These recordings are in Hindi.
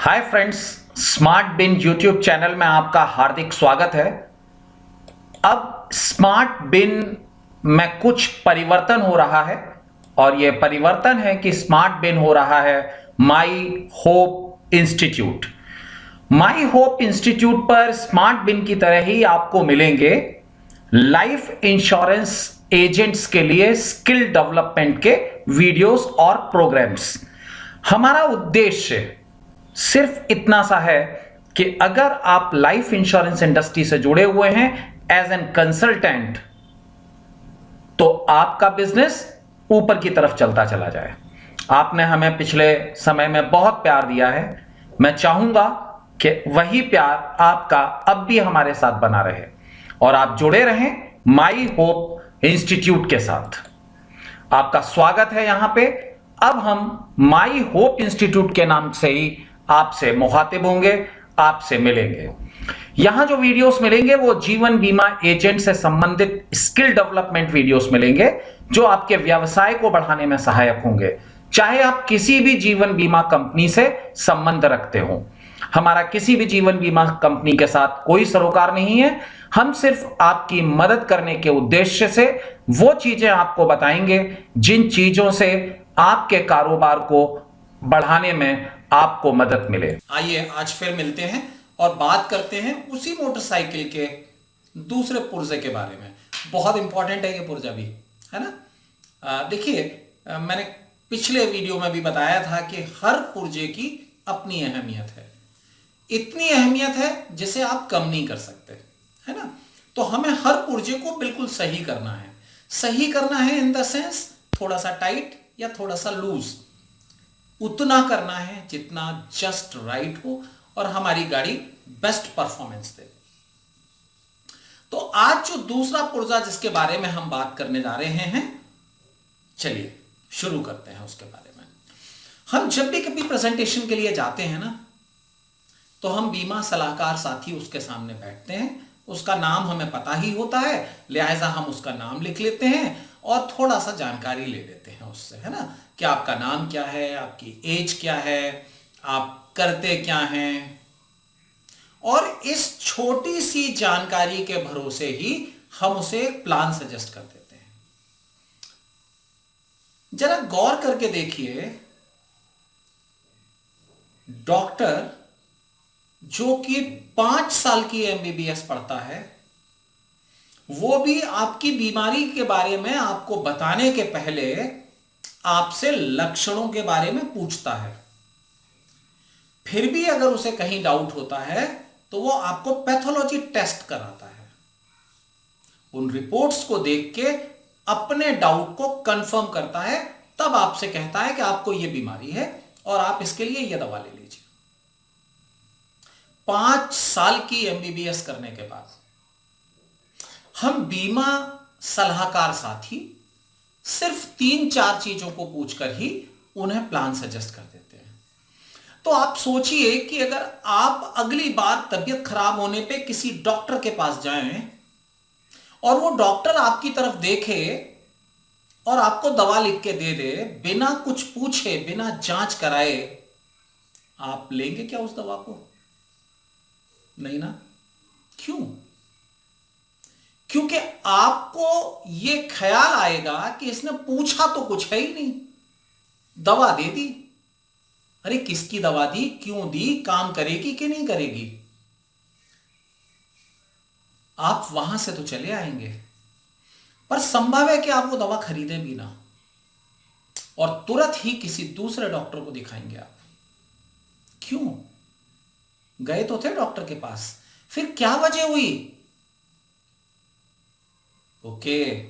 हाय फ्रेंड्स, स्मार्ट बिन यूट्यूब चैनल में आपका हार्दिक स्वागत है। अब स्मार्ट बिन में कुछ परिवर्तन हो रहा है और यह परिवर्तन है कि स्मार्ट बिन हो रहा है my hope institute. My hope institute पर स्मार्ट बिन की तरह ही आपको मिलेंगे लाइफ इंश्योरेंस एजेंट्स के लिए स्किल डेवलपमेंट के वीडियोस और प्रोग्राम्स। हमारा उद्देश्य सिर्फ इतना सा है कि अगर आप लाइफ इंश्योरेंस इंडस्ट्री से जुड़े हुए हैं एज एन कंसल्टेंट, तो आपका बिजनेस ऊपर की तरफ चलता चला जाए। आपने हमें पिछले समय में बहुत प्यार दिया है। मैं चाहूंगा कि वही प्यार आपका अब भी हमारे साथ बना रहे और आप जुड़े रहें माई होप इंस्टीट्यूट के साथ। आपका स्वागत है यहां पे। अब हम माई होप इंस्टीट्यूट के नाम से ही आपसे मुखातिब होंगे, आपसे मिलेंगे। यहां जो वीडियोस मिलेंगे वो जीवन बीमा एजेंट से संबंधित स्किल डेवलपमेंट वीडियोस मिलेंगे जो आपके व्यवसाय को बढ़ाने में सहायक होंगे, चाहे आप किसी भी जीवन बीमा कंपनी से संबंध रखते हो। हमारा किसी भी जीवन बीमा कंपनी के साथ कोई सरोकार नहीं है। हम सिर्फ आपकी मदद करने के उद्देश्य से वो चीजें आपको बताएंगे जिन चीजों से आपके कारोबार को बढ़ाने में आपको मदद मिले। आइए आज फिर मिलते हैं और बात करते हैं उसी मोटरसाइकिल के दूसरे पुर्जे के बारे में। बहुत इंपॉर्टेंट है ये पुर्जा भी, है ना। देखिए, मैंने पिछले वीडियो में भी बताया था कि हर पुर्जे की अपनी अहमियत है। इतनी अहमियत है जिसे आप कम नहीं कर सकते, है ना। तो हमें हर पुर्जे को बिल्कुल सही करना है। सही करना है इन द सेंस थोड़ा सा टाइट या थोड़ा सा लूज, उतना करना है जितना जस्ट राइट हो और हमारी गाड़ी बेस्ट परफॉर्मेंस दे। तो आज जो दूसरा पुर्जा जिसके बारे में हम बात करने जा रहे हैं, चलिए शुरू करते हैं उसके बारे में। हम जब भी कभी प्रेजेंटेशन के लिए जाते हैं ना, तो हम बीमा सलाहकार साथी उसके सामने बैठते हैं। उसका नाम हमें पता ही होता है, लिहाजा हम उसका नाम लिख लेते हैं और थोड़ा सा जानकारी ले लेते हैं उससे, है ना, कि आपका नाम क्या है, आपकी एज क्या है, आप करते क्या हैं। और इस छोटी सी जानकारी के भरोसे ही हम उसे एक प्लान सजेस्ट कर देते हैं। जरा गौर करके देखिए, डॉक्टर जो कि 5 साल की एमबीबीएस पढ़ता है, वो भी आपकी बीमारी के बारे में आपको बताने के पहले आपसे लक्षणों के बारे में पूछता है। फिर भी अगर उसे कहीं डाउट होता है तो वो आपको पैथोलॉजी टेस्ट कराता है। उन रिपोर्ट्स को देख के अपने डाउट को कंफर्म करता है, तब आपसे कहता है कि आपको यह बीमारी है और आप इसके लिए यह दवा ले लीजिए। 5 साल की एमबीबीएस करने के बाद हम बीमा सलाहकार साथी सिर्फ 3-4 चीजों को पूछकर ही उन्हें प्लान सजेस्ट कर देते हैं। तो आप सोचिए कि अगर आप अगली बार तबीयत खराब होने पे किसी डॉक्टर के पास जाएं और वो डॉक्टर आपकी तरफ देखे और आपको दवा लिख के दे दे बिना कुछ पूछे, बिना जांच कराए, आप लेंगे क्या उस दवा को? नहीं ना। क्यों? क्योंकि आपको यह ख्याल आएगा कि इसने पूछा तो कुछ है ही नहीं, दवा दे दी। अरे किसकी दवा दी, क्यों दी, काम करेगी कि नहीं करेगी? आप वहां से तो चले आएंगे, पर संभव है कि आप वो दवा खरीदे भी ना और तुरंत ही किसी दूसरे डॉक्टर को दिखाएंगे आप। क्यों? गए तो थे डॉक्टर के पास, फिर क्या वजह हुई? ओके,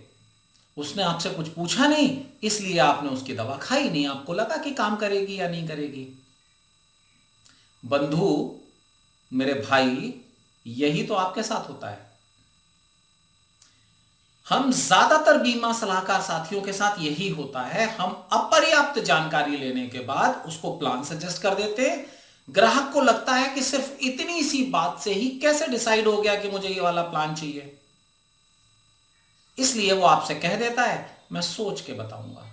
उसने आपसे कुछ पूछा नहीं, इसलिए आपने उसकी दवा खाई नहीं। आपको लगा कि काम करेगी या नहीं करेगी। बंधु, मेरे भाई, यही तो आपके साथ होता है। हम ज्यादातर बीमा सलाहकार साथियों के साथ यही होता है। हम अपर्याप्त जानकारी लेने के बाद उसको प्लान सजेस्ट कर देते हैं। ग्राहक को लगता है कि सिर्फ इतनी सी बात से ही कैसे डिसाइड हो गया कि मुझे ये वाला प्लान चाहिए, इसलिए वो आपसे कह देता है मैं सोच के बताऊंगा।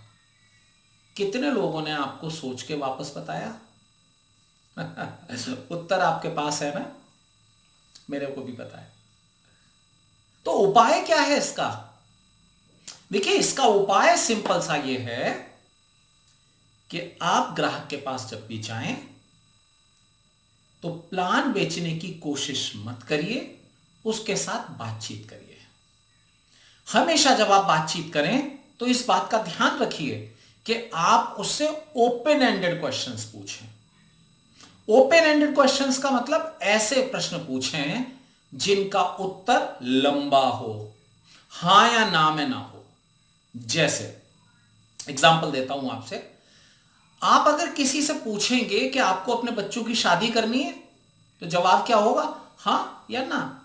कितने लोगों ने आपको सोच के वापस बताया? उत्तर आपके पास है ना, मेरे को भी पता है। तो उपाय क्या है इसका? देखिए, इसका उपाय सिंपल सा ये है कि आप ग्राहक के पास जब भी जाएं तो प्लान बेचने की कोशिश मत करिए, उसके साथ बातचीत करिए। हमेशा जब आप बातचीत करें तो इस बात का ध्यान रखिए कि आप उससे ओपन एंडेड क्वेश्चंस पूछें। ओपन एंडेड क्वेश्चंस का मतलब ऐसे प्रश्न पूछें जिनका उत्तर लंबा हो, हां या ना में ना हो। जैसे एग्जाम्पल देता हूं आपसे, आप अगर किसी से पूछेंगे कि आपको अपने बच्चों की शादी करनी है, तो जवाब क्या होगा? हां या ना।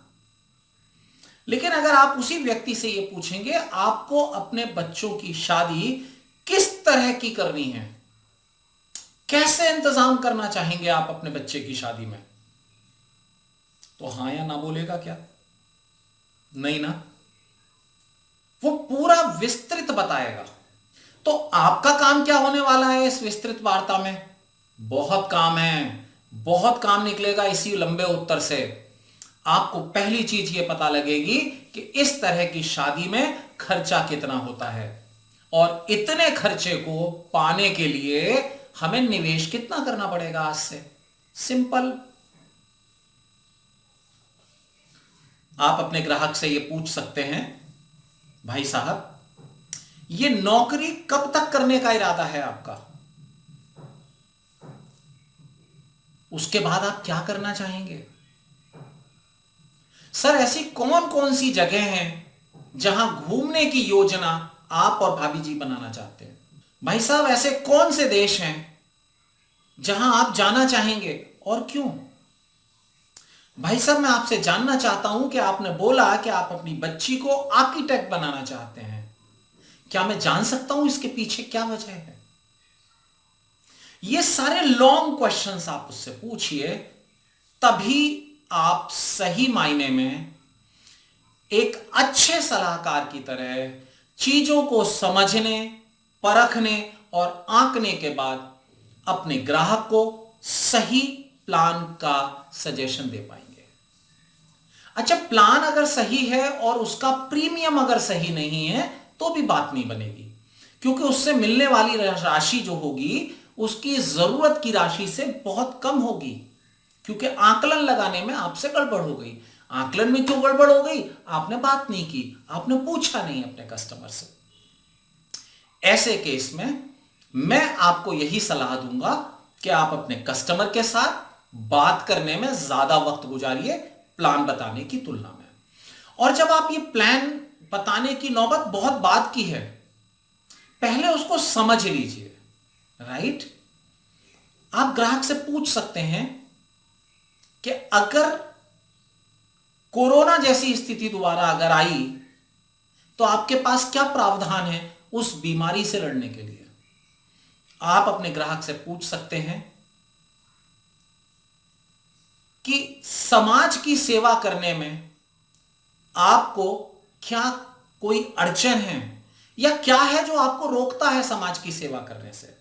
लेकिन अगर आप उसी व्यक्ति से यह पूछेंगे आपको अपने बच्चों की शादी किस तरह की करनी है, कैसे इंतजाम करना चाहेंगे आप अपने बच्चे की शादी में, तो हां या ना बोलेगा क्या? नहीं ना, वो पूरा विस्तृत बताएगा। तो आपका काम क्या होने वाला है इस विस्तृत वार्ता में? बहुत काम है, बहुत काम निकलेगा इसी लंबे उत्तर से। आपको पहली चीज ये पता लगेगी कि इस तरह की शादी में खर्चा कितना होता है और इतने खर्चे को पाने के लिए हमें निवेश कितना करना पड़ेगा आज से। सिंपल। आप अपने ग्राहक से ये पूछ सकते हैं, भाई साहब, ये नौकरी कब तक करने का इरादा है आपका? उसके बाद आप क्या करना चाहेंगे? सर, ऐसी कौन कौन सी जगह हैं जहां घूमने की योजना आप और भाभी जी बनाना चाहते हैं? भाई साहब, ऐसे कौन से देश हैं जहां आप जाना चाहेंगे और क्यों? भाई साहब, मैं आपसे जानना चाहता हूं कि आपने बोला कि आप अपनी बच्ची को आर्किटेक्ट बनाना चाहते हैं, क्या मैं जान सकता हूं इसके पीछे क्या वजह है? ये सारे लॉन्ग क्वेश्चंस आप उससे पूछिए, तभी आप सही मायने में एक अच्छे सलाहकार की तरह चीजों को समझने, परखने और आंकने के बाद अपने ग्राहक को सही प्लान का सजेशन दे पाएंगे। अच्छा, प्लान अगर सही है और उसका प्रीमियम अगर सही नहीं है तो भी बात नहीं बनेगी, क्योंकि उससे मिलने वाली राशि जो होगी उसकी जरूरत की राशि से बहुत कम होगी, क्योंकि आकलन लगाने में आपसे गड़बड़ हो गई। आकलन में क्यों गड़बड़ हो गई? आपने बात नहीं की, आपने पूछा नहीं अपने कस्टमर से। ऐसे केस में मैं आपको यही सलाह दूंगा कि आप अपने कस्टमर के साथ बात करने में ज्यादा वक्त गुजारिए प्लान बताने की तुलना में। और जब आप ये प्लान बताने की नौबत बहुत बाद की है, पहले उसको समझ लीजिए। राइट? आप ग्राहक से पूछ सकते हैं कि अगर कोरोना जैसी स्थिति दोबारा अगर आई तो आपके पास क्या प्रावधान है उस बीमारी से लड़ने के लिए। आप अपने ग्राहक से पूछ सकते हैं कि समाज की सेवा करने में आपको क्या कोई अड़चन है या क्या है जो आपको रोकता है समाज की सेवा करने से।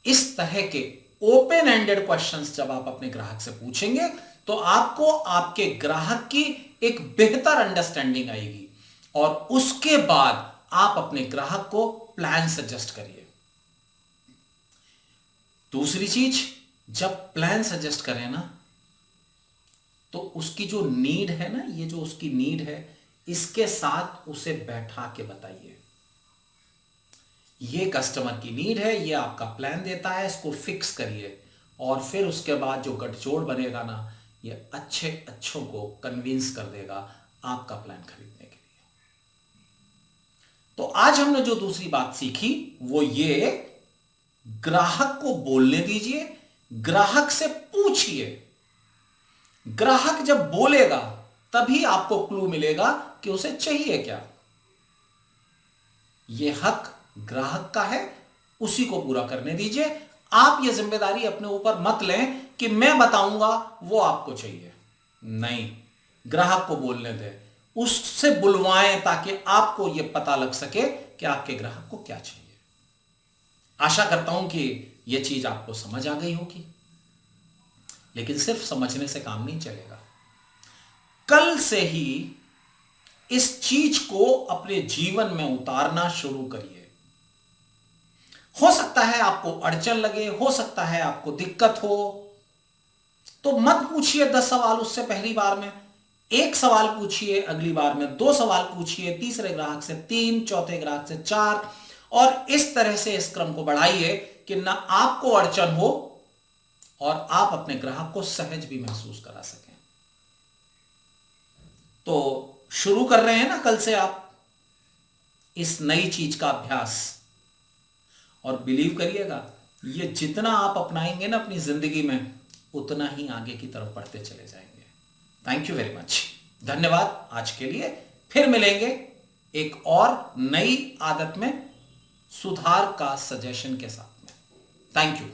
इस तरह के ओपन एंडेड क्वेश्चंस जब आप अपने ग्राहक से पूछेंगे तो आपको आपके ग्राहक की एक बेहतर अंडरस्टैंडिंग आएगी और उसके बाद आप अपने ग्राहक को प्लान सजेस्ट करिए। दूसरी चीज, जब प्लान सजेस्ट करें ना तो उसकी जो नीड है ना, ये जो उसकी नीड है, इसके साथ उसे बैठा के बताइए। ये कस्टमर की नीड है, ये आपका प्लान देता है, इसको फिक्स करिए और फिर उसके बाद जो गठजोड़ बनेगा ना, ये अच्छों को कन्विंस कर देगा आपका प्लान खरीदने के लिए। तो आज हमने जो दूसरी बात सीखी वो ये, ग्राहक को बोलने दीजिए, ग्राहक से पूछिए। ग्राहक जब बोलेगा तभी आपको क्लू मिलेगा कि उसे चाहिए क्या। यह हक ग्राहक का है, उसी को पूरा करने दीजिए। आप यह जिम्मेदारी अपने ऊपर मत लें कि मैं बताऊंगा वो आपको चाहिए। नहीं, ग्राहक को बोलने दें, उससे बुलवाएं ताकि आपको यह पता लग सके कि आपके ग्राहक को क्या चाहिए। आशा करता हूं कि यह चीज आपको समझ आ गई होगी, लेकिन सिर्फ समझने से काम नहीं चलेगा। कल से ही इस चीज को अपने जीवन में उतारना शुरू करिए। हो सकता है आपको अड़चन लगे, हो सकता है आपको दिक्कत हो, तो मत पूछिए 10 सवाल उससे पहली बार में। एक सवाल पूछिए, अगली बार में 2 सवाल पूछिए, तीसरे ग्राहक से 3, चौथे ग्राहक से 4, और इस तरह से इस क्रम को बढ़ाइए कि ना आपको अड़चन हो और आप अपने ग्राहक को सहज भी महसूस करा सकें। तो शुरू कर रहे हैं ना कल से आप इस नई चीज का अभ्यास, और बिलीव करिएगा, ये जितना आप अपनाएंगे ना अपनी जिंदगी में, उतना ही आगे की तरफ बढ़ते चले जाएंगे। थैंक यू वेरी मच, धन्यवाद आज के लिए। फिर मिलेंगे एक और नई आदत में सुधार का सजेशन के साथ में। Thank you.